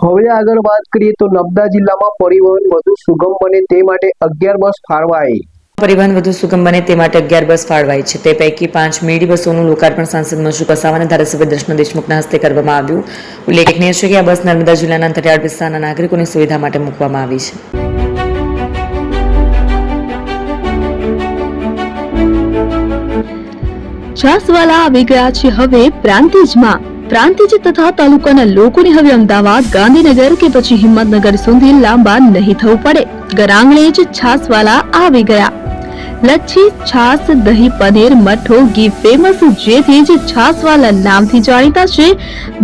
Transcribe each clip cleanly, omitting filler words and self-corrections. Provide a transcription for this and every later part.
હવે આગળ વાત કરીએ તો નર્મદા જિલ્લામાં પરિવહન વધુ સુગમ બને તે માટે 11 બસ ફાળવાઈ। પરિવહન વધુ સુગમ બને તે માટે 11 બસ ફાળવાઈ છે। તે પૈકી 5 મિની બસોનું લોકાર્પણ સાંસદ મનસુખ વસાવા અને ધારાસભ્ય દર્શન દેશમુખના હસ્તે કરવામાં આવ્યું। ઉલ્લેખનીય છે કે આ બસ નર્મદા જિલ્લાના અંતરિયાળ વિસ્તારના નાગરિકોની સુવિધા માટે મૂકવામાં આવી છે। છાસવાલા આવી ગયા છે હવે પ્રાંતિજમાં। પ્રાંતિજ તથા તાલુકાના લોકોને હવે અમદાવાદ, ગાંધીનગર કે પછી હિંમતનગર સુધી લાંબા નહીં થવું પડે। ઘર આંગણે જ છાસવાલા આવી ગયા। લચ્છી, છાસ, દહીં, પનીર, મઠ્ઠો, ઘી ફેમસ, જેથી જ છાસવાલા નામથી જાણીતા છે।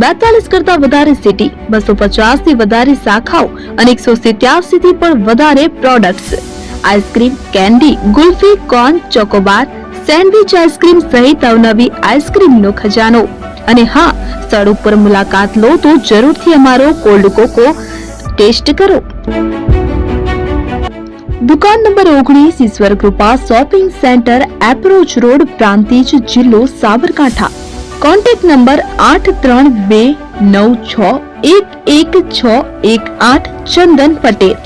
42 કરતા વધારે સિટી, 250 થી વધારે શાખાઓ અને 187 થી પણ વધારે products. Ice cream, candy, kulfi, corn, Chocobar, sandwich ice cream સહિત અવનવી આઈસ્ક્રીમનો ખજાનો। અને હા, સ્થળ ઉપર મુલાકાત લો તો જરૂરથી અમારો કોલ્ડ કોકો ટેસ્ટ કરો। દુકાન number 19, Ishwar Krupa shopping centre, approach road, Prantij, જિલ્લો Sabarkantha. Contact number 8329611618 Chandan Patel.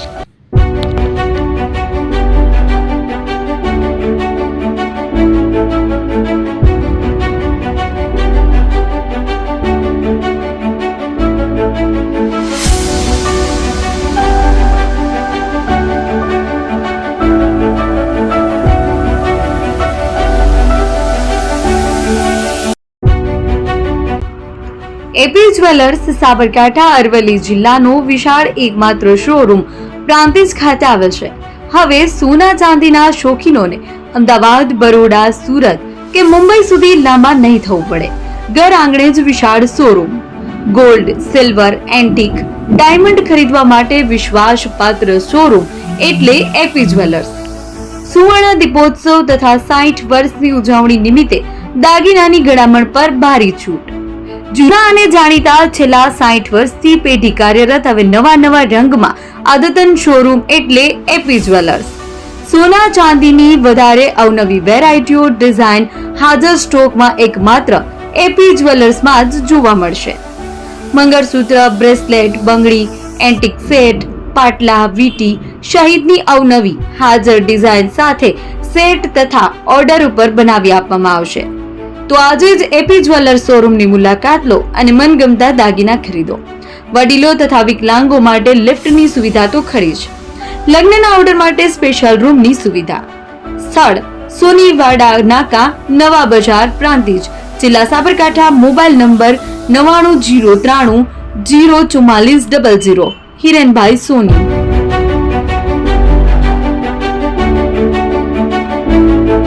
AP jewellers Sabarkantha Aravalli જિલ્લાનો વિશાળ એકમાત્ર શોરૂમ પ્રાંતિજ ખાતે આવેલ છે। હવે સોના ચાંદીના શોખીનોને અમદાવાદ, બરોડા, સુરત કે મુંબઈ સુધી લાંબા નહીં થવું પડે। ઘર આંગણે જ વિશાળ showroom. Gold, silver, antique, diamond ખરીદવા માટે વિશ્વાસપાત્ર શોરૂમ એટલે એપી જ્વેલર્સ। સુવર્ણ દીપોત્સવ તથા 60 વર્ષની ઉજવણી નિમિત્તે દાગીનાની ગળામણ પર ભારી છૂટ। જૂના અને જાણીતા છેલ્લા 60 વર્ષથી પેઢી કાર્યરત હવે નવા રંગમાં અદ્યતન શોરૂમ એટલે એપી જ્વેલર્સ। સોના ચાંદીની વધારે અવનવી વેરાયટીઓ, ડિઝાઇન હાજર સ્ટોકમાં એકમાત્ર એપી જ્વેલર્સમાં જ જોવા મળશે। મંગળસૂત્ર, બ્રેસલેટ, બંગડી, એન્ટિક સેટ, પાટલા, વીટી સહિતની અવનવી હાજર ડિઝાઇન સાથે સેટ તથા ઓર્ડર ઉપર બનાવી આપવામાં આવશે। તો આજે જ એપી જ્વેલર્સ શોરૂમની મુલાકાત લો અને મનગમતા દાગીના ખરીદો। વડીલો તથા વિકલાંગો માટે લિફ્ટની સુવિધા તો ખરી જ, લગ્નના ઓર્ડર માટે સ્પેશિયલ રૂમની સુવિધા। સ્થળ સોનીવાડા નાકા, નવા બજાર, પ્રાંતિજ, જિલ્લા સાબરકાંઠા। Mobile number 9903304400। હિરેનભાઈ સોની।